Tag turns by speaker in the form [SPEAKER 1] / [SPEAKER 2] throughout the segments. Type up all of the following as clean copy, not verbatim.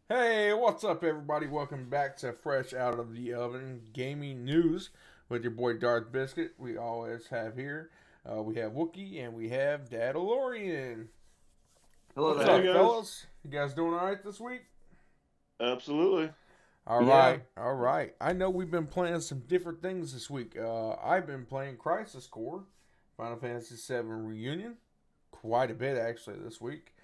[SPEAKER 1] Hey, what's up, everybody? Welcome back to Fresh Out of the Oven Gaming News with your boy Darth Biscuit. We always have here. We have Wookie and we have Dadalorian.
[SPEAKER 2] Hello
[SPEAKER 1] What's
[SPEAKER 3] Hey
[SPEAKER 1] up,
[SPEAKER 2] there.
[SPEAKER 3] guys.
[SPEAKER 1] fellas? You guys doing all right this week?
[SPEAKER 3] Absolutely.
[SPEAKER 1] All
[SPEAKER 2] Yeah.
[SPEAKER 1] right, all right. I know we've been playing some different things this week. I've been playing Crisis Core, Final Fantasy VII Reunion, quite a bit actually this week.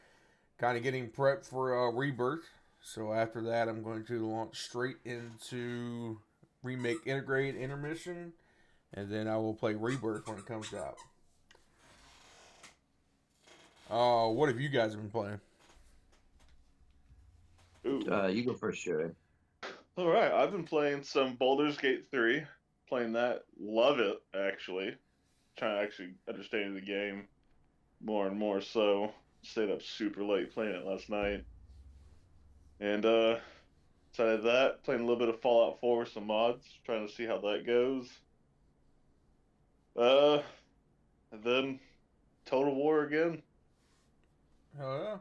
[SPEAKER 1] Kind of getting prepped for Rebirth. So after that, I'm going to launch straight into Remake Integrate Intermission, and then I will play Rebirth when it comes out. What have you guys been playing?
[SPEAKER 3] Ooh.
[SPEAKER 2] You go first, Joey.
[SPEAKER 3] All right. I've been playing some Baldur's Gate 3. Playing that. Love it, actually. Trying to actually understand the game more and more so. Stayed up super late playing it last night. And decided that. Playing a little bit of Fallout 4 with some mods. Trying to see how that goes. Uh and then Total War again.
[SPEAKER 1] Oh yeah.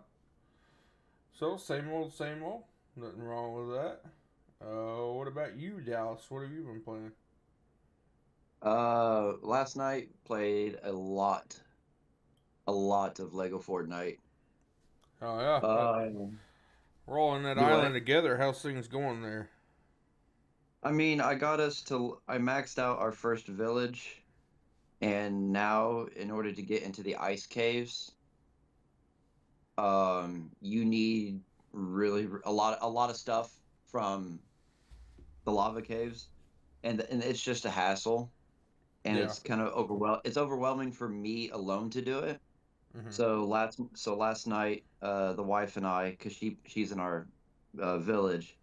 [SPEAKER 1] So same old, same old. Nothing wrong with that. What about you, Dallas? What have you been playing?
[SPEAKER 2] Last night played a lot of Lego Fortnite.
[SPEAKER 1] Oh yeah.
[SPEAKER 2] Um,
[SPEAKER 1] We're all on that
[SPEAKER 2] do
[SPEAKER 1] island
[SPEAKER 2] what?
[SPEAKER 1] together. How's things going there?
[SPEAKER 2] I mean, I maxed out our first village, and now in order to get into the ice caves, you need really a lot of stuff from the lava caves, and it's just a hassle, and
[SPEAKER 1] Yeah.
[SPEAKER 2] it's kind of it's overwhelming for me alone to do it.
[SPEAKER 1] Mm-hmm.
[SPEAKER 2] So last night, the wife and I, because she's in our village,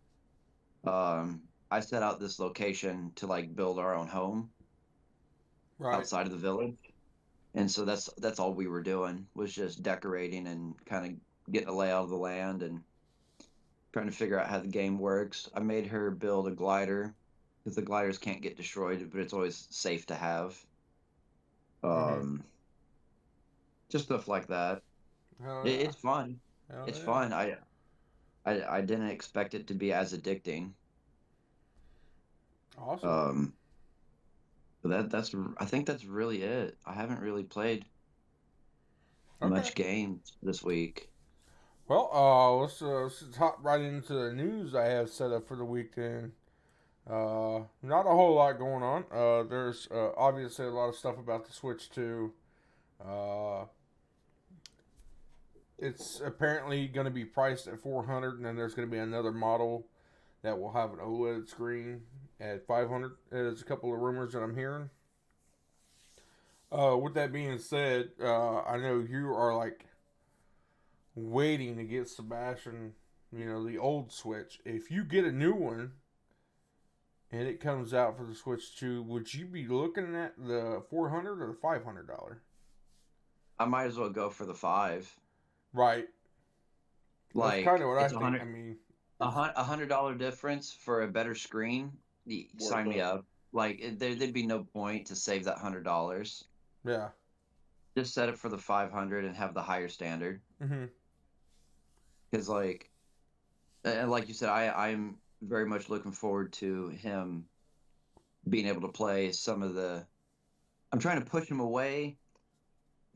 [SPEAKER 2] I set out this location to like build our own home
[SPEAKER 1] Right.
[SPEAKER 2] outside of the village, and so that's all we were doing was just decorating and kind of getting a layout of the land and trying to figure out how the game works. I made her build a glider because the gliders can't get destroyed, but it's always safe to have.
[SPEAKER 1] Mm-hmm.
[SPEAKER 2] Um, just stuff like that.
[SPEAKER 1] Hell
[SPEAKER 2] It,
[SPEAKER 1] yeah.
[SPEAKER 2] it's fun.
[SPEAKER 1] Hell
[SPEAKER 2] It's
[SPEAKER 1] yeah.
[SPEAKER 2] fun. I didn't expect it to be as addicting.
[SPEAKER 1] Awesome.
[SPEAKER 2] Um, but I think that's really it. I haven't really played
[SPEAKER 1] Okay.
[SPEAKER 2] much games this week.
[SPEAKER 1] Well, let's hop right into the news I have set up for the week then. Not a whole lot going on. There's obviously a lot of stuff about the Switch 2. Uh, it's apparently going to be priced at 400, and then there's going to be another model that will have an OLED screen at 500. There's a couple of rumors that I'm hearing. With that being said, I know you are like waiting to get Sebastian, the old Switch. If you get a new one and it comes out for the Switch 2, would you be looking at the 400 or the $500?
[SPEAKER 2] I might as well go for the five.
[SPEAKER 1] Right. That's kind
[SPEAKER 2] Like
[SPEAKER 1] of what I
[SPEAKER 2] it's
[SPEAKER 1] think. I mean,
[SPEAKER 2] a
[SPEAKER 1] it's
[SPEAKER 2] $100 difference for a better screen.
[SPEAKER 3] Worth
[SPEAKER 2] Sign me
[SPEAKER 3] it.
[SPEAKER 2] up. Like there'd be no point to save that $100.
[SPEAKER 1] yeah.
[SPEAKER 2] Just set it for the 500 and have the higher standard.
[SPEAKER 1] Mm-hmm.
[SPEAKER 2] Because like you said, I'm very much looking forward to him being able to play some of the. I'm trying to push him away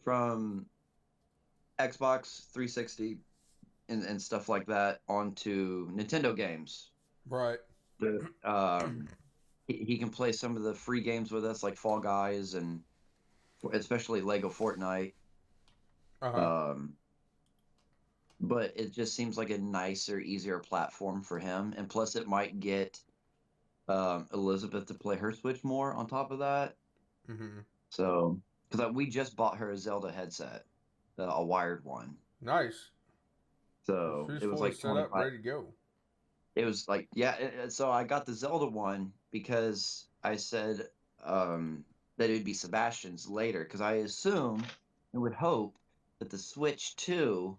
[SPEAKER 2] from Xbox 360 and stuff like that onto Nintendo games.
[SPEAKER 1] Right.
[SPEAKER 2] The he can play some of the free games with us, like Fall Guys and especially Lego Fortnite.
[SPEAKER 1] Uh huh.
[SPEAKER 2] Um, but it just seems like a nicer, easier platform for him, and plus it might get Elizabeth to play her Switch more on top of that.
[SPEAKER 1] Mm-hmm.
[SPEAKER 2] So, because we just bought her a Zelda headset, a wired one.
[SPEAKER 1] Nice. So
[SPEAKER 2] So
[SPEAKER 1] she's
[SPEAKER 2] it was
[SPEAKER 1] fully
[SPEAKER 2] like
[SPEAKER 1] set up,
[SPEAKER 2] 25.
[SPEAKER 1] ready to go.
[SPEAKER 2] It was like, yeah. So I got the Zelda one because I said that it would be Sebastian's later, because I assume and would hope that the Switch 2,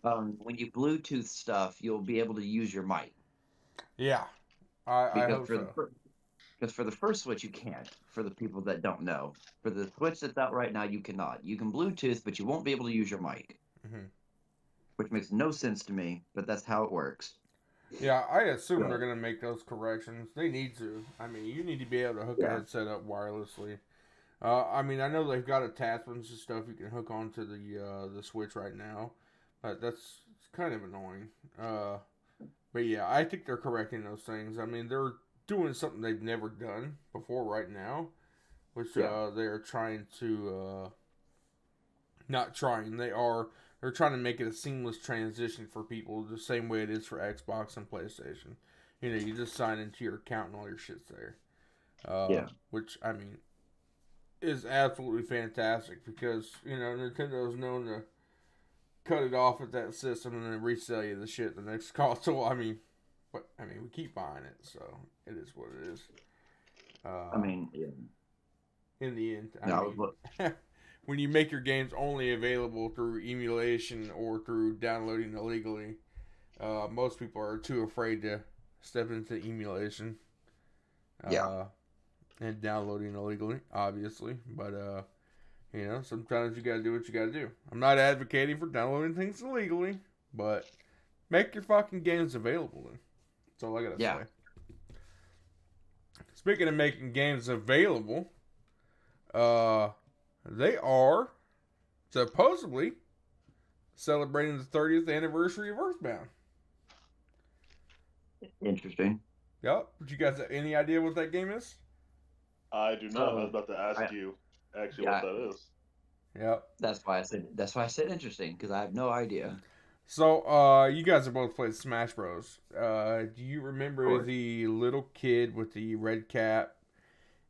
[SPEAKER 2] when you Bluetooth stuff, you'll be able to use your mic.
[SPEAKER 1] Yeah. I
[SPEAKER 2] Because
[SPEAKER 1] hope
[SPEAKER 2] for the
[SPEAKER 1] so.
[SPEAKER 2] because for the first Switch you can't. For the people that don't know, for the Switch that's out right now, you cannot. You can Bluetooth, but you won't be able to use your mic,
[SPEAKER 1] Mm-hmm.
[SPEAKER 2] which makes no sense to me. But that's how it works.
[SPEAKER 1] Yeah, I assume they're
[SPEAKER 2] Right.
[SPEAKER 1] gonna make those corrections. They need to. I mean, you need to be able to hook a
[SPEAKER 2] Yeah.
[SPEAKER 1] headset up wirelessly. I mean, I know they've got attachments and stuff you can hook onto the Switch right now, but that's it's kind of annoying. But yeah, I think they're correcting those things. I mean, they're doing something they've never done before right now, which
[SPEAKER 2] Yeah.
[SPEAKER 1] they're trying to not trying. They're trying to make it a seamless transition for people, the same way it is for Xbox and PlayStation. You know, you just sign into your account and all your shit's there.
[SPEAKER 2] Yeah.
[SPEAKER 1] Which I mean is absolutely fantastic because you know Nintendo's known to cut it off at that system and then resell you the shit the next console. I mean we keep buying it, so it is what it is.
[SPEAKER 2] I mean, yeah.
[SPEAKER 1] In the end,
[SPEAKER 2] No, but
[SPEAKER 1] when you make your games only available through emulation or through downloading illegally, most people are too afraid to step into emulation.
[SPEAKER 2] yeah.
[SPEAKER 1] And downloading illegally, obviously. But you know, sometimes you gotta do what you gotta do. I'm not advocating for downloading things illegally, but make your fucking games available then. That's all I gotta
[SPEAKER 2] Yeah.
[SPEAKER 1] say. Speaking of making games available, they are supposedly celebrating the 30th anniversary of EarthBound.
[SPEAKER 2] Interesting.
[SPEAKER 1] Yep. But you guys have any idea what that game is?
[SPEAKER 3] I do not. I was about to ask
[SPEAKER 2] I-
[SPEAKER 3] you actually
[SPEAKER 2] Yeah.
[SPEAKER 3] what that is.
[SPEAKER 1] Yep.
[SPEAKER 2] That's why I said interesting, because I have no idea.
[SPEAKER 1] So, you guys have both played Smash Bros. Do you remember
[SPEAKER 2] course.
[SPEAKER 1] the little kid with the red cap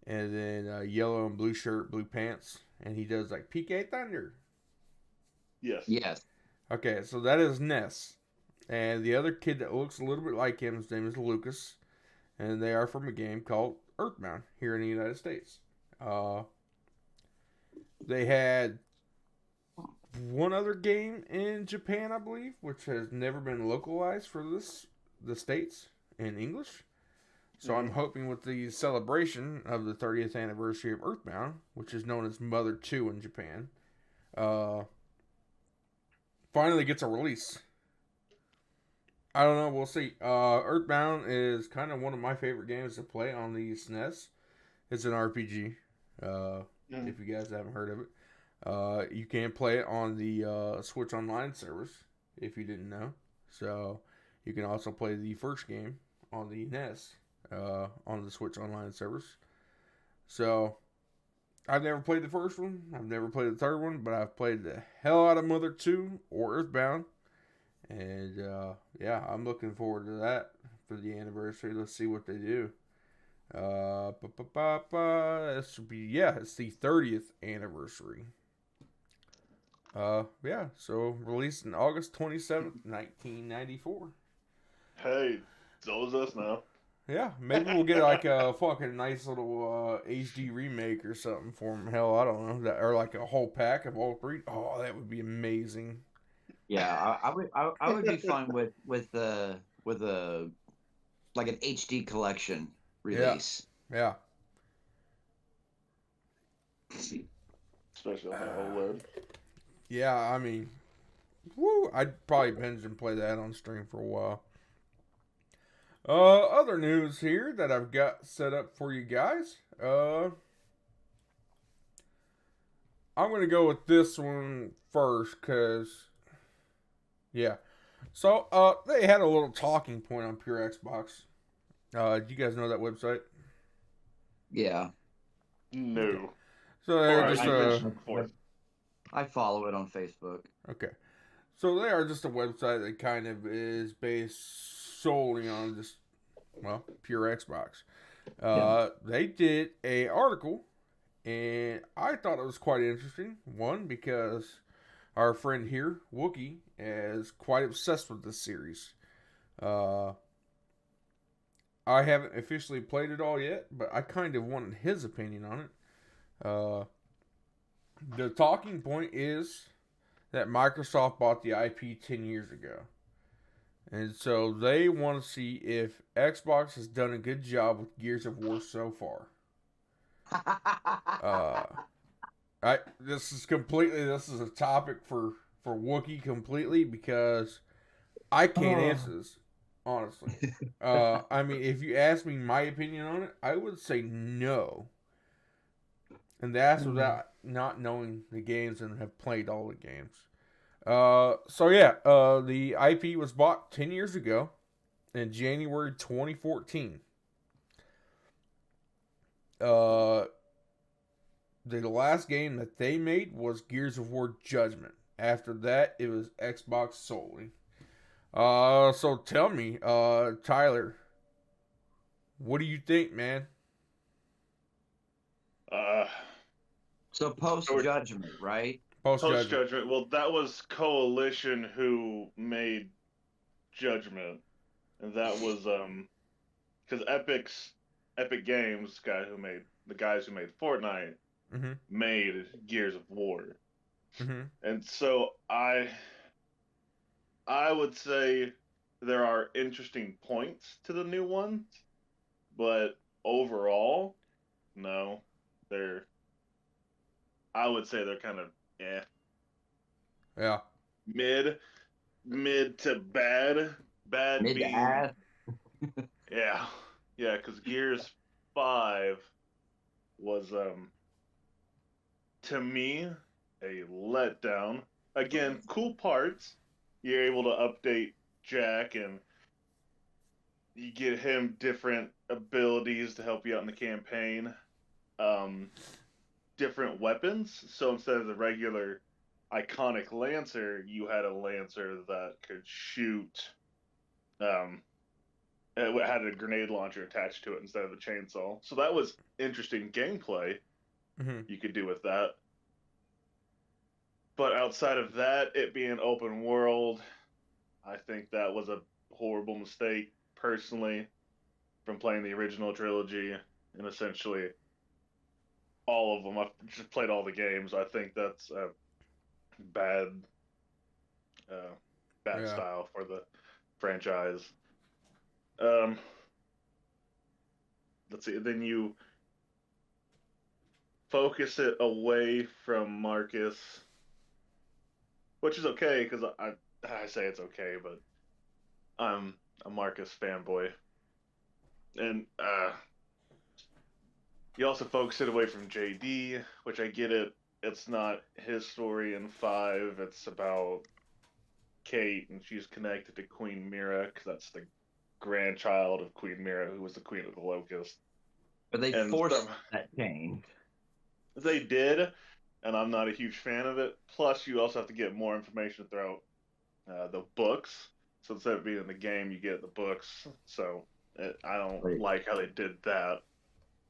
[SPEAKER 1] and then yellow and blue shirt, blue pants, and he does like PK Thunder?
[SPEAKER 3] Yes.
[SPEAKER 2] Yes.
[SPEAKER 1] Okay, so that is Ness, and the other kid that looks a little bit like him, his name is Lucas, and they are from a game called EarthBound here in the United States. They had one other game in Japan, I believe, which has never been localized for the states in English. So I'm hoping with the celebration of the 30th anniversary of EarthBound, which is known as Mother 2 in Japan, finally gets a release. I don't know, we'll see. EarthBound is kind of one of my favorite games to play on the SNES. It's an RPG. If you guys haven't heard of it. You can play it on the Switch Online servers, if you didn't know. So you can also play the first game on the NES on the Switch Online servers. So I've never played the first one. I've never played the third one, but I've played the hell out of Mother 2 or EarthBound. And yeah, I'm looking forward to that for the anniversary. Let's see what they do. This should be, yeah, it's the 30th anniversary. Yeah, so released in August 27th, 1994.
[SPEAKER 3] Hey, so is us now.
[SPEAKER 1] Yeah, maybe we'll get like a fucking nice little HD remake or something for them. Hell, I don't know. That, or like a whole pack of all three. Oh, that would be amazing.
[SPEAKER 2] Yeah, I would be fine with a like an HD collection release.
[SPEAKER 1] Yeah.
[SPEAKER 3] Especially on that OLED.
[SPEAKER 1] Yeah, I mean, woo, I'd probably binge and play that on stream for a while. Other news here that I've got set up for you guys. I'm gonna go with this one first, cause yeah. So, they had a little talking point on Pure Xbox. Do you guys know that website?
[SPEAKER 2] Yeah.
[SPEAKER 3] No.
[SPEAKER 1] So they're
[SPEAKER 3] Alright,
[SPEAKER 1] just
[SPEAKER 3] you mentioned it before.
[SPEAKER 2] I follow it on Facebook.
[SPEAKER 1] okay. So they are just a website that kind of is based solely on just pure Xbox. They did a article, and I thought it was quite interesting. One, because our friend here, Wookie, is quite obsessed with this series. I haven't officially played it all yet, but I kind of wanted his opinion on it. The talking point is that Microsoft bought the IP 10 years ago. And so they want to see if Xbox has done a good job with Gears of War so far. This is a topic for Wookie completely because I can't answer this. honestly. I mean, if you ask me my opinion on it, I would say no. And that's without not knowing the games and have played all the games. So yeah, the IP was bought 10 years ago in January 2014. The last game that they made was Gears of War Judgment. After that, it was Xbox solely. So tell me, Tyler, what do you think, man?
[SPEAKER 3] Uh,
[SPEAKER 2] So post Judgment, right?
[SPEAKER 1] Post
[SPEAKER 3] Post
[SPEAKER 1] Judgment.
[SPEAKER 3] Judgment. Well, that was Coalition who made Judgment, and that was because Epic Games the guys who made Fortnite
[SPEAKER 1] Mm-hmm.
[SPEAKER 3] made Gears of War,
[SPEAKER 1] Mm-hmm.
[SPEAKER 3] and so I would say there are interesting points to the new ones, but overall, no, they're I would say they're kind of
[SPEAKER 1] Yeah.
[SPEAKER 3] mid mid to bad. Bad
[SPEAKER 2] Mid to
[SPEAKER 3] being
[SPEAKER 2] ass.
[SPEAKER 3] yeah, yeah, because Gears 5 was to me a letdown. Again, cool parts. You're able to update Jack and you get him different abilities to help you out in the campaign. Um, Different weapons. So instead of the regular iconic Lancer, you had a Lancer that could shoot. Um, it had a grenade launcher attached to it instead of a chainsaw. So that was interesting gameplay
[SPEAKER 1] Mm-hmm.
[SPEAKER 3] you could do with that. But outside of that, it being open world, I think that was a horrible mistake personally from playing the original trilogy and essentially all of them. I've just played all the games. I think that's a bad, uh, bad
[SPEAKER 1] Yeah.
[SPEAKER 3] style for the franchise. Um, let's see. Then you focus it away from Marcus, which is okay because I say it's okay, but I'm a Marcus fanboy, and you also focus it away from JD, which I get it. It's not his story in 5. It's about Kate, and she's connected to Queen Mira because that's the grandchild of Queen Mira, who was the queen of the Locust.
[SPEAKER 2] But they
[SPEAKER 3] And
[SPEAKER 2] forced that change.
[SPEAKER 3] they did, and I'm not a huge fan of it. Plus, you also have to get more information throughout the books. So instead of being in the game, you get the books. So I don't
[SPEAKER 2] But
[SPEAKER 3] like how they did that.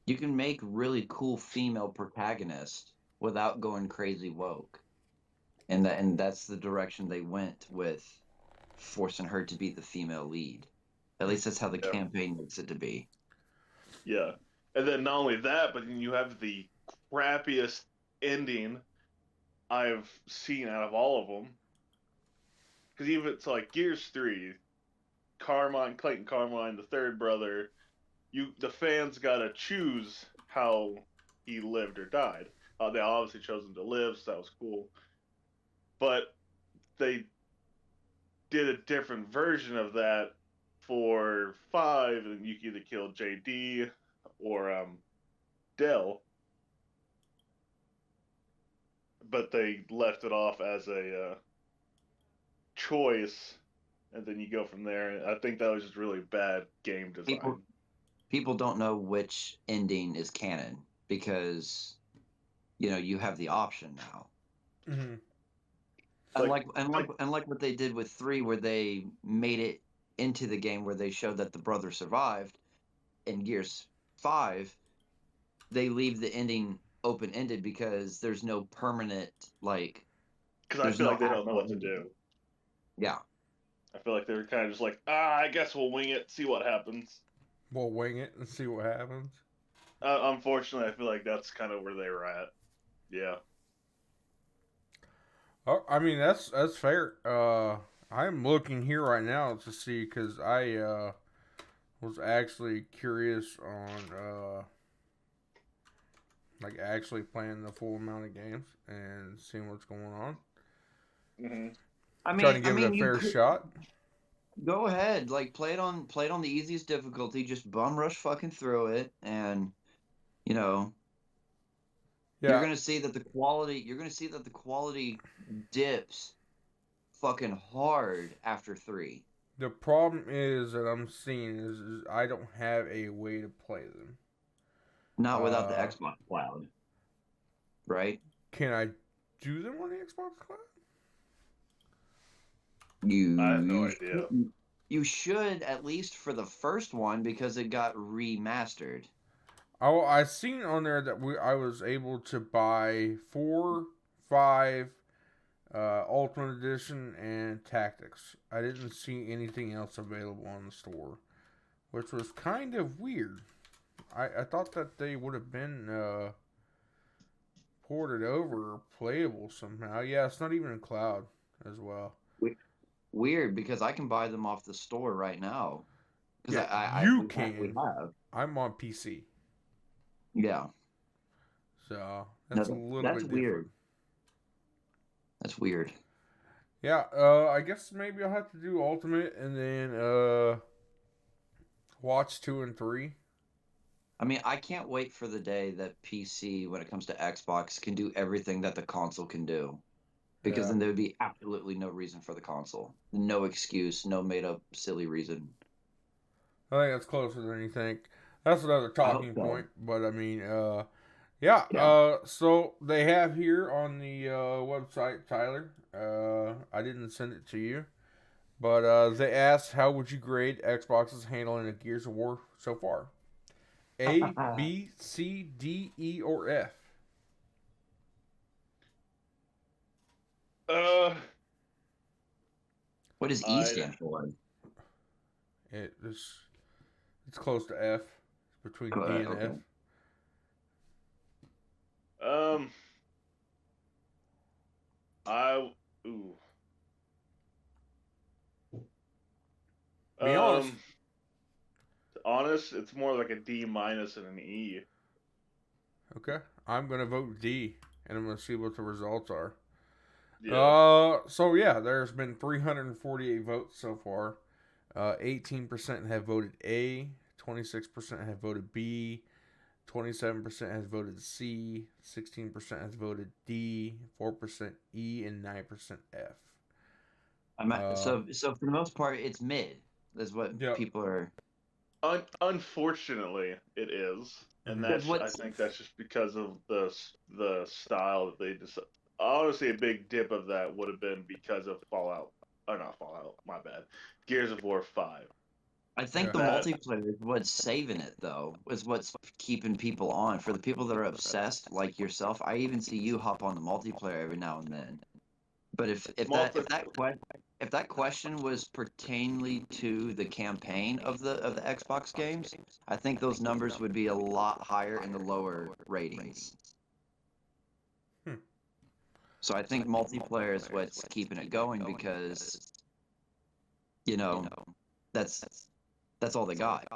[SPEAKER 2] you can make really cool female protagonists without going crazy woke. And that's the direction they went with forcing her to be the female lead. At least that's how the
[SPEAKER 3] Yeah.
[SPEAKER 2] campaign makes it to be.
[SPEAKER 3] Yeah. And then not only that, but then you have the crappiest ending I've seen out of all of them. Because even it's like Gears 3, Clayton Carmine, the third brother, the fans gotta choose how he lived or died. They obviously chose him to live, so that was cool. But they did a different version of that for 5, and you could either kill JD or Dell, but they left it off as a choice, and then you go from there. And I think that was just really bad game design.
[SPEAKER 2] People don't know which ending is canon because you have the option now.
[SPEAKER 1] Mm-hmm.
[SPEAKER 2] Unlike what they did with 3, where they made it into the game where they showed that the brother survived. In Gears 5, they leave the ending open ended because there's no permanent
[SPEAKER 3] Because I
[SPEAKER 2] there's
[SPEAKER 3] feel
[SPEAKER 2] no
[SPEAKER 3] like they don't know
[SPEAKER 2] actual
[SPEAKER 3] what to
[SPEAKER 2] ending.
[SPEAKER 3] do.
[SPEAKER 2] Yeah.
[SPEAKER 3] I feel like they were kind of just like, I guess we'll wing it, see what happens.
[SPEAKER 1] We'll wing it and see what happens.
[SPEAKER 3] Unfortunately, I feel like that's kind of where they were at. Yeah.
[SPEAKER 1] Oh, I mean that's fair. I'm looking here right now to see because I was actually curious on like actually playing the full amount of games and seeing what's going on.
[SPEAKER 3] Mm-hmm.
[SPEAKER 2] I
[SPEAKER 1] Trying
[SPEAKER 2] mean,
[SPEAKER 1] to give it a
[SPEAKER 2] you
[SPEAKER 1] fair
[SPEAKER 2] could
[SPEAKER 1] shot.
[SPEAKER 2] Go ahead, like play it on the easiest difficulty. Just bum rush fucking through it, and you know you're
[SPEAKER 1] Yeah,
[SPEAKER 2] gonna see that the quality. You're gonna see that the quality dips fucking hard after 3.
[SPEAKER 1] the problem is that I'm seeing is I don't have a way to play them.
[SPEAKER 2] Not without the
[SPEAKER 1] Uh,
[SPEAKER 2] Xbox Cloud, right?
[SPEAKER 1] can I do them on the Xbox Cloud?
[SPEAKER 2] You
[SPEAKER 3] I have no
[SPEAKER 2] you
[SPEAKER 3] idea.
[SPEAKER 2] you should at least for the first one because it got remastered.
[SPEAKER 1] Oh, I seen on there that I was able to buy 4, 5, Ultimate Edition, and Tactics. I didn't see anything else available on the store, which was kind of weird. I thought that they would have been ported over or playable somehow. Yeah, it's not even in cloud as well.
[SPEAKER 2] Weird because I can buy them off the store right now. Because
[SPEAKER 1] Yeah, you
[SPEAKER 2] we
[SPEAKER 1] can.
[SPEAKER 2] have.
[SPEAKER 1] I'm on PC,
[SPEAKER 2] Yeah.
[SPEAKER 1] so
[SPEAKER 2] No,
[SPEAKER 1] that's a little
[SPEAKER 2] that's
[SPEAKER 1] bit
[SPEAKER 2] weird.
[SPEAKER 1] different.
[SPEAKER 2] That's weird.
[SPEAKER 1] Yeah, I guess maybe I'll have to do Ultimate and then watch 2 and 3.
[SPEAKER 2] I mean, I can't wait for the day that PC, when it comes to Xbox, can do everything that the console can do. Because
[SPEAKER 1] Yeah.
[SPEAKER 2] then there would be absolutely no reason for the console. No excuse, no made up silly reason.
[SPEAKER 1] I think that's closer than you think. That's another
[SPEAKER 2] I hope
[SPEAKER 1] talking
[SPEAKER 2] so.
[SPEAKER 1] point, but I mean, yeah.
[SPEAKER 2] Yeah.
[SPEAKER 1] So they have here on the website, Tyler. I didn't send it to you, but they asked how would you grade Xbox's handling of Gears of War so far? A, B, C, D, E, or F?
[SPEAKER 3] Uh,
[SPEAKER 2] What does E stand for?
[SPEAKER 1] It's close to F. It's between D and
[SPEAKER 2] Okay.
[SPEAKER 1] F.
[SPEAKER 3] um, I ooh.
[SPEAKER 1] Be honest.
[SPEAKER 3] Honest, it's more like a D minus and an E.
[SPEAKER 1] Okay, I'm gonna vote D, and I'm gonna see what the results are.
[SPEAKER 3] Yeah.
[SPEAKER 1] So yeah, there's been 348 votes so far. 18% have voted A, 26% have voted B, 27% has voted C, 16% has voted D, 4% E, and 9% F.
[SPEAKER 2] So for the most part, it's mid. That's what
[SPEAKER 1] Yep.
[SPEAKER 2] people are.
[SPEAKER 3] Unfortunately, it is, and
[SPEAKER 1] Mhm.
[SPEAKER 2] Because
[SPEAKER 3] I
[SPEAKER 2] what's
[SPEAKER 3] think that's just because of the style that they just. Honestly, a big dip of that would have been because of Fallout. Oh, not Fallout. My bad. Gears of War 5.
[SPEAKER 2] I think the
[SPEAKER 3] That
[SPEAKER 2] multiplayer is what's saving it though, is what's keeping people on. For the people that are obsessed, like yourself, I even see you hop on the multiplayer every now and then. But if that question was pertainly to the campaign of the Xbox games, I think those numbers would be a lot higher in the lower ratings.
[SPEAKER 1] Hmm.
[SPEAKER 2] So I think multiplayer is what's keeping it going because you know that's all they got.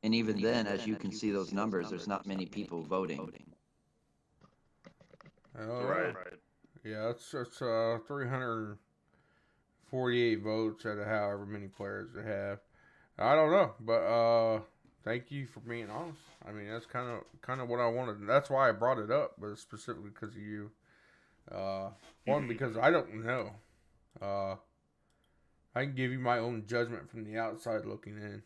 [SPEAKER 2] And even then, as you can see those numbers, there's not many people voting.
[SPEAKER 1] Oh,
[SPEAKER 3] right.
[SPEAKER 1] yeah, it's 348 votes out of however many players they have. I don't know, but thank you for being honest. I mean, that's kind of what I wanted. And that's why I brought it up, but specifically because of you. One, because I don't know. I can give you my own judgment from the outside looking in.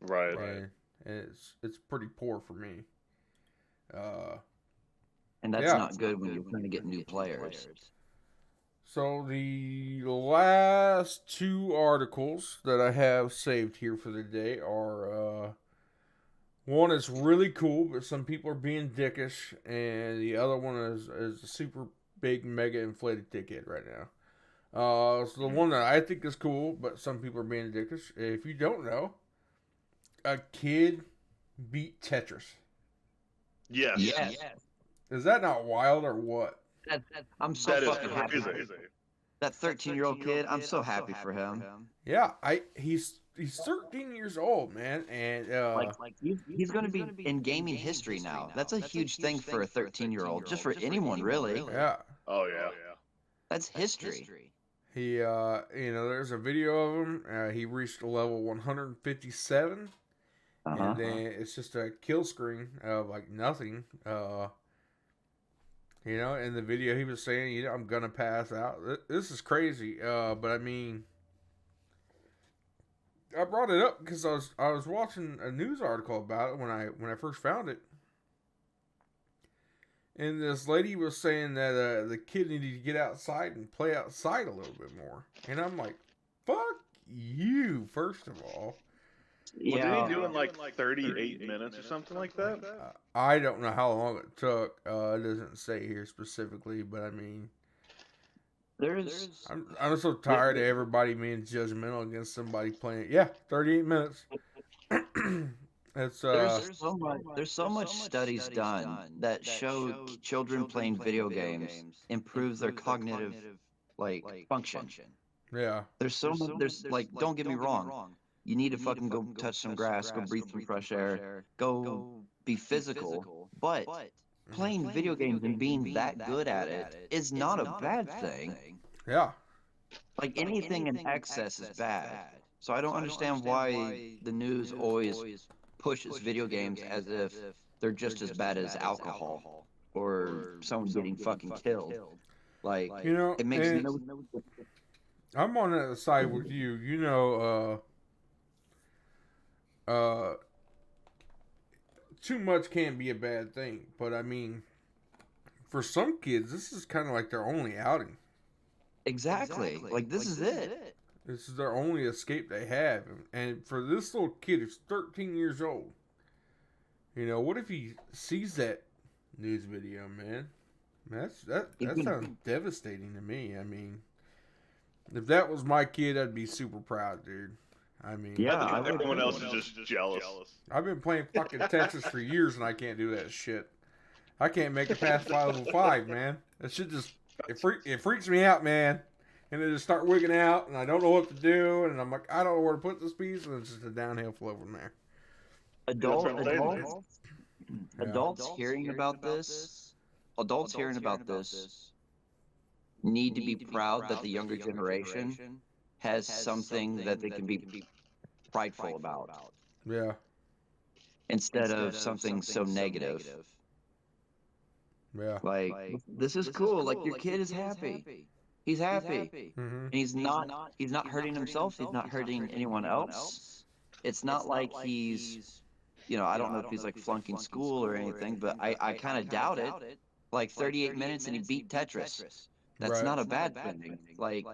[SPEAKER 3] Right.
[SPEAKER 1] And it's pretty poor for me.
[SPEAKER 2] And that's
[SPEAKER 1] Yeah.
[SPEAKER 2] not good when you're trying to get new players.
[SPEAKER 1] So the last 2 articles that I have saved here for the day are one is really cool, but some people are being dickish, and the other one is a super big mega inflated dickhead right now. So the one that I think is cool, but some people are being dickish. If you don't know, a kid beat Tetris.
[SPEAKER 3] Yes.
[SPEAKER 2] Yes.
[SPEAKER 1] Is that not wild or what?
[SPEAKER 2] I'm so
[SPEAKER 3] That is
[SPEAKER 2] fucking happy.
[SPEAKER 3] crazy.
[SPEAKER 2] That 13-year-old kid, I'm so happy for him.
[SPEAKER 1] Yeah, he's 13 years old, man, and
[SPEAKER 2] Like he's going to be in gaming history now. That's a huge thing for a 13-year-old, just for anyone really.
[SPEAKER 1] yeah,
[SPEAKER 3] Oh yeah.
[SPEAKER 2] That's history.
[SPEAKER 1] He, there's a video of him. He reached level 157, and then it's just a kill screen of like nothing. In the video he was saying, I'm gonna pass out. This is crazy. But I mean, I brought it up because I was watching a news article about it when I first found it. And this lady was saying that the kid needed to get outside and play outside a little bit more. And I'm like, fuck you, first of all.
[SPEAKER 3] Yeah. Wasn't he doing like 38 minutes or something like that?
[SPEAKER 1] I don't know how long it took. It doesn't say here specifically, but I mean, I'm so tired of everybody being judgmental against somebody playing. Yeah, 38 minutes.
[SPEAKER 2] There's so much studies done that show children playing video games improves their cognitive function.
[SPEAKER 1] Yeah.
[SPEAKER 2] There's don't get me wrong. You need to fucking go touch some grass, go breathe some fresh air, go be physical. But playing video games and being that good at it is not a bad thing.
[SPEAKER 1] Yeah.
[SPEAKER 2] Like anything in excess is bad. So I don't understand why the news always pushes video games as if they're just as bad as alcohol or someone getting fucking killed. It makes no sense.
[SPEAKER 1] I'm on the side with you. Too much can be a bad thing, but I mean, for some kids, this is kind of like their only outing.
[SPEAKER 2] Exactly. This is it.
[SPEAKER 1] This is their only escape they have. And for this little kid who's 13 years old, what if he sees that news video, man? That sounds devastating to me. I mean, if that was my kid, I'd be super proud, dude. I mean,
[SPEAKER 3] I think everyone else is just jealous.
[SPEAKER 1] I've been playing fucking Tetris for years and I can't do that shit. I can't make it past level 5, man. That shit just it freaks me out, man. And they just start wigging out, and I don't know what to do, and I'm like, I don't know where to put this piece, and it's just a downhill flow from there.
[SPEAKER 2] Adults hearing about this need to be proud that the younger generation has something that they can be prideful about.
[SPEAKER 1] Yeah.
[SPEAKER 2] Instead of something so negative.
[SPEAKER 1] Yeah.
[SPEAKER 2] This is cool. Your kid is happy. He's happy.
[SPEAKER 1] Mm-hmm.
[SPEAKER 2] And he's not hurting himself. He's not hurting anyone else. It's not like he's, I don't know if he's flunking school or anything, but I kind of doubt it. 38 minutes and he beat Tetris. That's not a bad thing.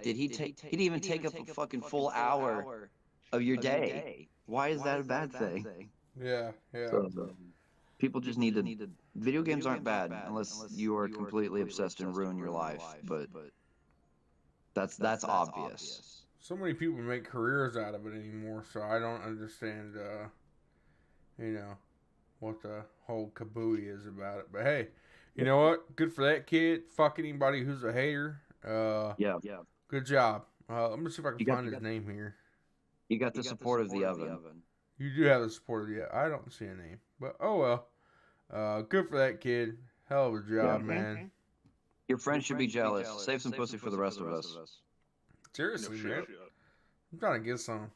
[SPEAKER 2] He'd even take up a fucking full hour of your day. Why is that a bad thing?
[SPEAKER 1] Yeah.
[SPEAKER 2] So, people just need to. Video games aren't bad unless you are completely obsessed and ruin your life. But that's obvious.
[SPEAKER 1] So many people make careers out of it anymore, so I don't understand, what the whole kabooey is about it. But hey, you know what? Good for that kid. Fuck anybody who's a hater.
[SPEAKER 2] Yeah.
[SPEAKER 1] Good job. Let me see if I can find his name here.
[SPEAKER 2] You got the support of the oven.
[SPEAKER 1] You do have the support of the oven. I don't see a name, but oh well. Good for that kid. Hell of a job, man.
[SPEAKER 2] Your friends should be jealous. Save some pussy for the rest of us.
[SPEAKER 1] Seriously, man. I'm trying to get some.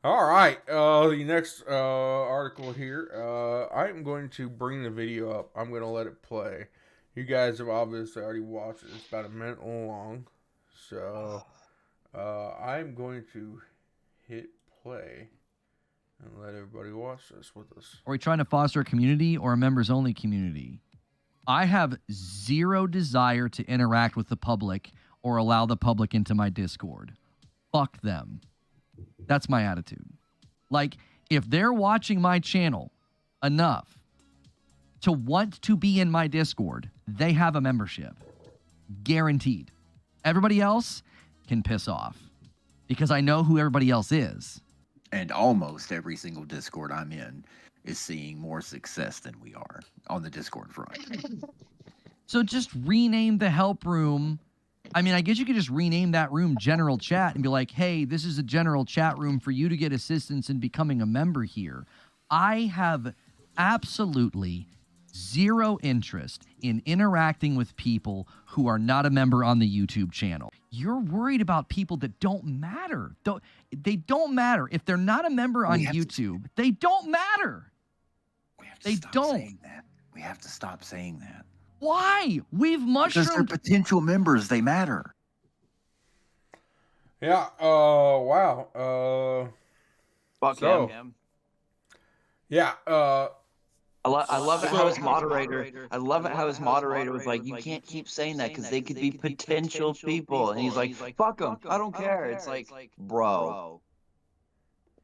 [SPEAKER 1] All right. The next article here. I'm going to bring the video up. I'm going to let it play. You guys have obviously already watched it. It's about a minute long. So I'm going to hit play and let everybody watch this with us.
[SPEAKER 4] Are we trying to foster a community or a members-only community? I have zero desire to interact with the public or allow the public into my Discord. Fuck them. That's my attitude. If they're watching my channel enough to want to be in my Discord, they have a membership. Guaranteed. Everybody else can piss off because I know who everybody else is.
[SPEAKER 5] And almost every single Discord I'm in is seeing more success than we are on the Discord front.
[SPEAKER 4] So just rename the help room. I mean, I guess you could just rename that room general chat and be like, hey, this is a general chat room for you to get assistance in becoming a member here. I have absolutely zero interest in interacting with people who are not a member on the YouTube channel. You're worried about people that don't matter. They don't matter. If they're not a member on YouTube, they don't matter. They don't.
[SPEAKER 5] We have to stop saying that.
[SPEAKER 4] Why? We've
[SPEAKER 5] Because they're
[SPEAKER 4] mushroomed.
[SPEAKER 5] potential members. They matter.
[SPEAKER 1] Yeah. Wow.
[SPEAKER 2] Fuck
[SPEAKER 1] So-
[SPEAKER 2] him.
[SPEAKER 1] Yeah.
[SPEAKER 2] I love it how his moderator.
[SPEAKER 3] moderator.
[SPEAKER 2] I love it how his moderator was like, "You can't keep saying that because they could be potential people," and he's like, "Fuck them. I don't care." It's like, bro,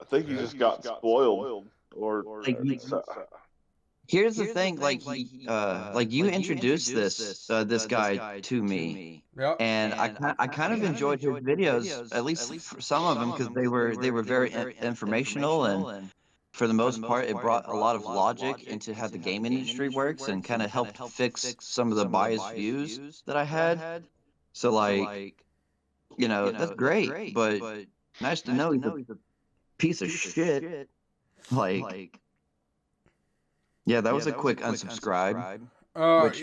[SPEAKER 3] I think you just got spoiled, or
[SPEAKER 2] Like, here's the thing. Like you introduced this guy to me,
[SPEAKER 1] Yep.
[SPEAKER 2] and I kind of enjoyed his videos, at least for some of them, because they were very informational, and for the most part, it brought a lot of logic into how the game industry works and kind of helped fix some of the biased views that I had. So like, that's great, but nice to know he's a piece of shit. Like, yeah, that was a quick unsubscribe. Which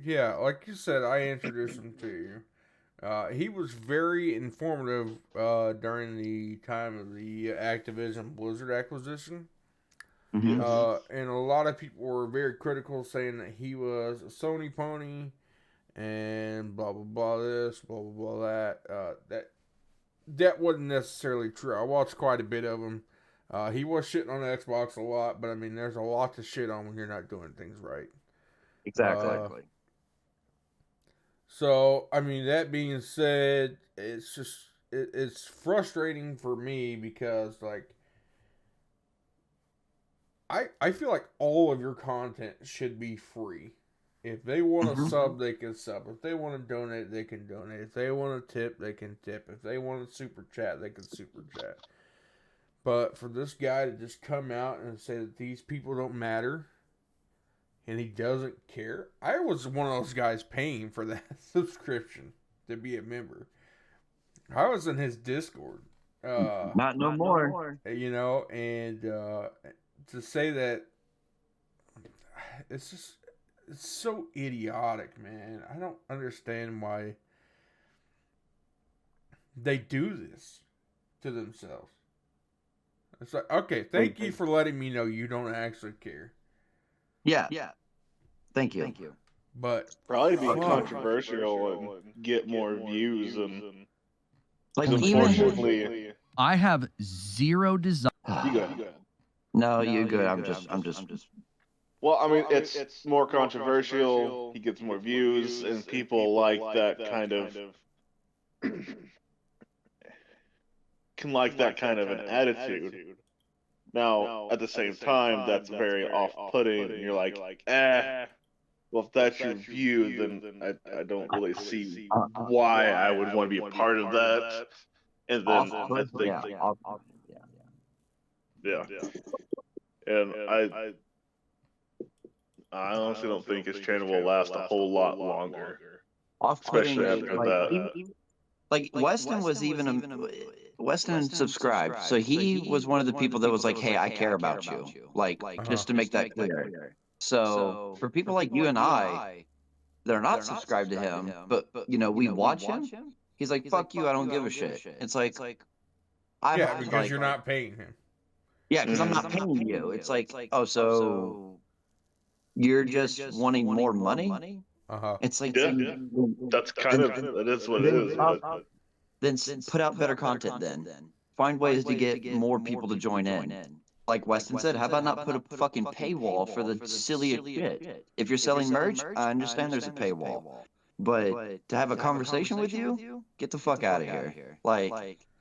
[SPEAKER 1] Yeah, like you said, I introduced him to you. He was very informative during the time of the Activision Blizzard acquisition.
[SPEAKER 2] Mhm.
[SPEAKER 1] And a lot of people were very critical, saying that he was a Sony pony and blah blah blah this, blah blah blah that. That wasn't necessarily true. I watched quite a bit of him. He was shitting on Xbox a lot, but I mean, there's a lot to shit on when you're not doing things right.
[SPEAKER 2] Exactly.
[SPEAKER 1] So, I mean, that being said, it's just, it's frustrating for me because, like, I feel like all of your content should be free. If they want to sub, they can sub. If they want to donate, they can donate. If they want to tip, they can tip. If they want to super chat, they can super chat. But for this guy to just come out and say that these people don't matter and he doesn't care, I was one of those guys paying for that subscription to be a member. I was in his Discord.
[SPEAKER 2] Not no more.
[SPEAKER 1] And to say that, it's just, it's so idiotic, man. I don't understand why they do this to themselves. It's like, okay, thank you for letting me know you don't actually care.
[SPEAKER 2] Yeah. Thank you.
[SPEAKER 1] But
[SPEAKER 3] probably be
[SPEAKER 1] Fuck.
[SPEAKER 3] controversial and get more views, and
[SPEAKER 2] Like
[SPEAKER 3] unfortunately,
[SPEAKER 4] I have zero desire.
[SPEAKER 3] you go ahead.
[SPEAKER 2] No, you're good. I'm just.
[SPEAKER 3] Well, I mean, it's more controversial. He gets more views, and people like that kind of can like that kind of an attitude. Now, at the same time, that's very off-putting, and you're like, well, if that's your view, then I don't really see why I would want to be a part of that. And then I think, yeah. And I honestly don't think his channel will last a whole lot longer, especially after that.
[SPEAKER 2] Like Weston was Weston subscribed, so he was one of the people that was like, "Hey, I care about you." Like, just to make that clear. So for people like you and I, they're not subscribed to him, but we watch him. He's like, "Fuck you, I don't give a shit." It's like,
[SPEAKER 1] yeah, because you're not paying him.
[SPEAKER 2] Yeah, because I'm not paying you. It's like, oh, so you're just wanting more money? It's like,
[SPEAKER 3] Yeah, that's kind of, that is what it is. But
[SPEAKER 2] then put out better content then. Find ways to get more people to join in. Like Weston said, how about not put a fucking paywall for the silliest shit? If you're selling merch, I understand there's a paywall. But to have a conversation with you, get the fuck out of here. Like,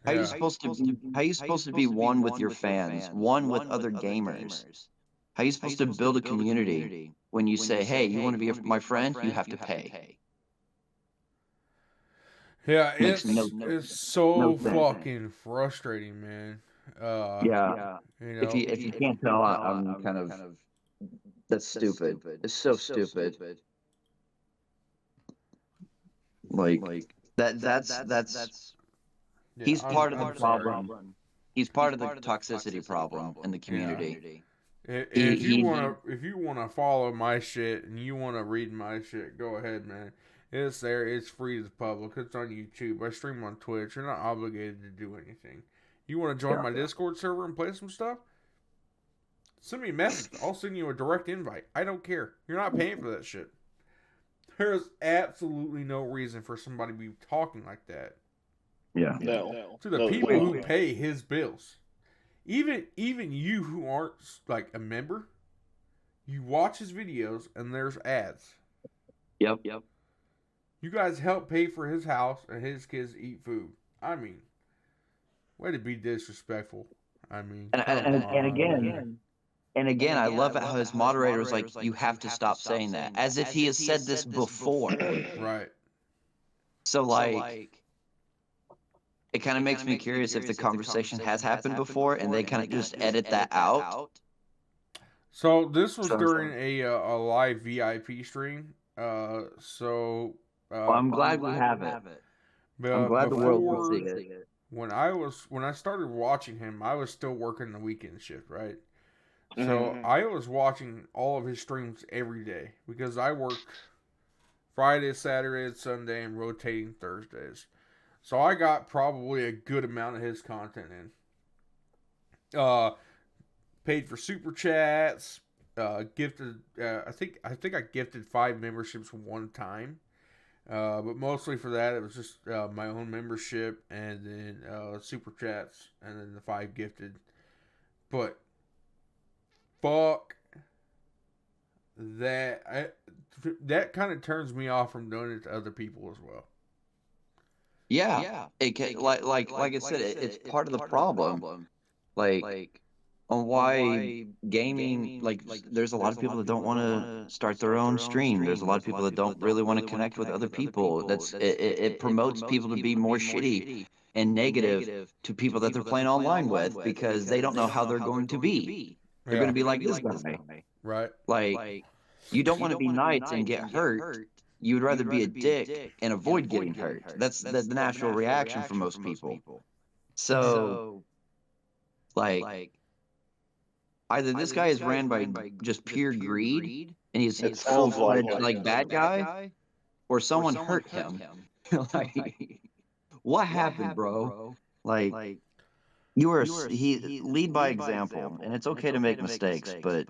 [SPEAKER 2] how are you supposed to be one with your fans, one with other gamers? How are you supposed to build a community when you say, "Hey, you want to be my friend? You have to pay."
[SPEAKER 1] Yeah,
[SPEAKER 2] Makes
[SPEAKER 1] it's so
[SPEAKER 2] no sense.
[SPEAKER 1] fucking frustrating, man.
[SPEAKER 2] If you can't tell, I'm kind of that's stupid. It's so stupid. Like that's he's part of the problem. He's part of the toxicity problem in the community.
[SPEAKER 1] If you wanna follow my shit and you wanna read my shit, go ahead, man. It's there. It's free to the public. It's on YouTube. I stream on Twitch. You're not obligated to do anything. You want to join my Discord server and play some stuff? Send me a message. I'll send you a direct invite. I don't care. You're not paying for that shit. There is absolutely no reason for somebody to be talking like that.
[SPEAKER 2] Yeah.
[SPEAKER 3] No.
[SPEAKER 1] To the people who pay his bills. Even you who aren't like a member, you watch his videos and there's ads.
[SPEAKER 2] Yep.
[SPEAKER 1] You guys help pay for his house and his kids to eat food. I mean, way to be disrespectful. I mean,
[SPEAKER 2] and again, I love how his moderator was like, "You have to stop saying that," as if he has said this before.
[SPEAKER 1] Right.
[SPEAKER 2] So like, it kind of makes me curious if the conversation has happened before, and they kind of just edit that out.
[SPEAKER 1] So this was during a live VIP stream.
[SPEAKER 2] Well, I'm glad we have it. I'm glad the world will see it.
[SPEAKER 1] When I started watching him, I was still working the weekend shift, right? So I was watching all of his streams every day because I worked Friday, Saturday, Sunday, and rotating Thursdays. So I got probably a good amount of his content in. Paid for super chats. Gifted. I think I gifted 5 memberships one time. But mostly for that, it was just my own membership and then super chats and then the 5 gifted. But fuck that. That kind of turns me off from doing it to other people as well.
[SPEAKER 2] Yeah. It can, like I said, it's part of the problem. Like on why gaming, like there's a lot of people that don't want to start their own stream. There's a lot of people that don't really want to connect with other people. It promotes people to be more shitty and negative to people that they're playing online with because they don't know how they're going to be. They're going to be like this guy.
[SPEAKER 1] Right.
[SPEAKER 2] Like, you don't want to be nice and get hurt. You would rather be a dick and avoid getting hurt. That's the natural reaction for most people. So, like, either this guy is ran by just pure greed and he's a full-fledged like bad guy, or someone hurt him. Like, what happened, bro? Like, you are he lead by example, and it's okay to make mistakes, but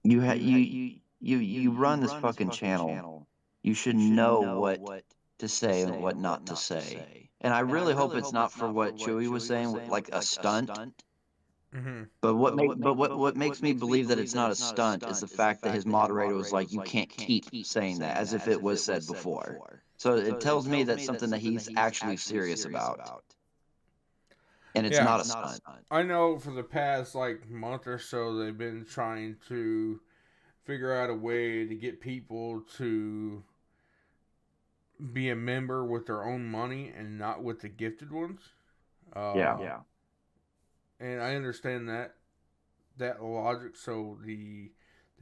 [SPEAKER 2] you run this fucking channel. You should know what to say and what not to say. And I really hope it's not for what Chewy was saying, like a stunt.
[SPEAKER 1] Mm-hmm.
[SPEAKER 2] But what makes me believe that it's not a stunt is the fact that his moderator was like, you can't keep saying that, as if it was said before. So it tells me that's something that he's actually serious about. And it's not a stunt.
[SPEAKER 1] I know for the past like month or so, they've been trying to figure out a way to get people to be a member with their own money and not with the gifted ones.
[SPEAKER 2] Yeah.
[SPEAKER 1] And I understand that logic. So the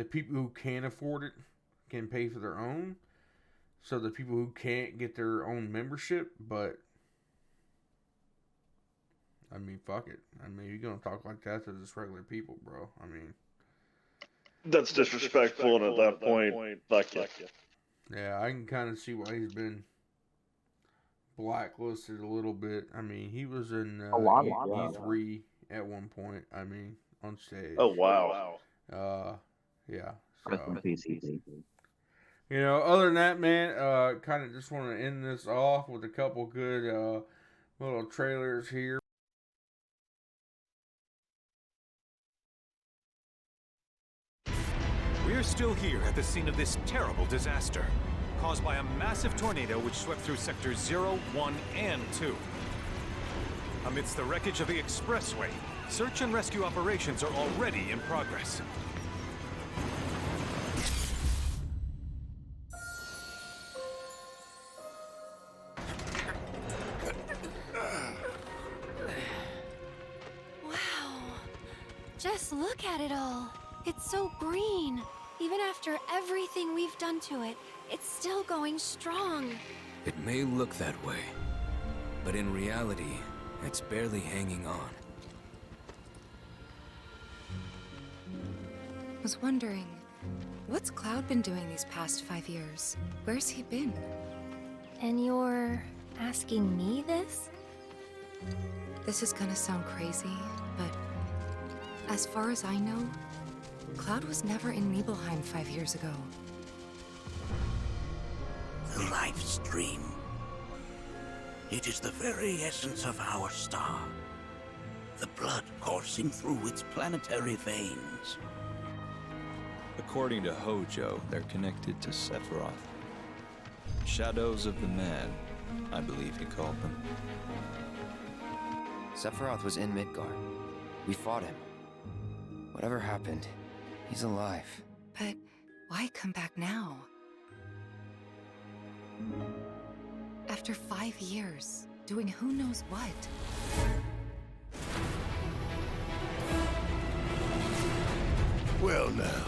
[SPEAKER 1] people who can afford it can pay for their own. So the people who can't get their own membership, but I mean, fuck it. I mean, you're gonna talk like that to just regular people, bro. I mean,
[SPEAKER 3] that's disrespectful, and at that point, fuck you.
[SPEAKER 1] Yeah, I can kind of see why he's been blacklisted a little bit. I mean, he was in E3 at one point. I mean, on stage.
[SPEAKER 3] Oh wow.
[SPEAKER 1] Yeah. So, you know, other than that, man, kind of just want to end this off with a couple good little trailers here.
[SPEAKER 6] We're still here at the scene of this terrible disaster, caused by a massive tornado which swept through sectors 0, 1, and 2. Amidst the wreckage of the expressway, search and rescue operations are already in progress.
[SPEAKER 7] Wow. Just look at it all. It's so green. Even after everything we've done to it, it's still going strong.
[SPEAKER 8] It may look that way, but in reality, it's barely hanging on.
[SPEAKER 9] Was wondering, what's Cloud been doing these past 5 years? Where's he been?
[SPEAKER 7] And you're asking me this?
[SPEAKER 9] This is gonna sound crazy, but as far as I know, Cloud was never in Nibelheim 5 years ago.
[SPEAKER 10] The life stream. It is the very essence of our star. The blood coursing through its planetary veins.
[SPEAKER 11] According to Hojo, they're connected to Sephiroth. Shadows of the Man, I believe he called them.
[SPEAKER 12] Sephiroth was in Midgard. We fought him. Whatever happened, he's alive.
[SPEAKER 9] But why come back now? After 5 years, doing who knows what?
[SPEAKER 10] Well now,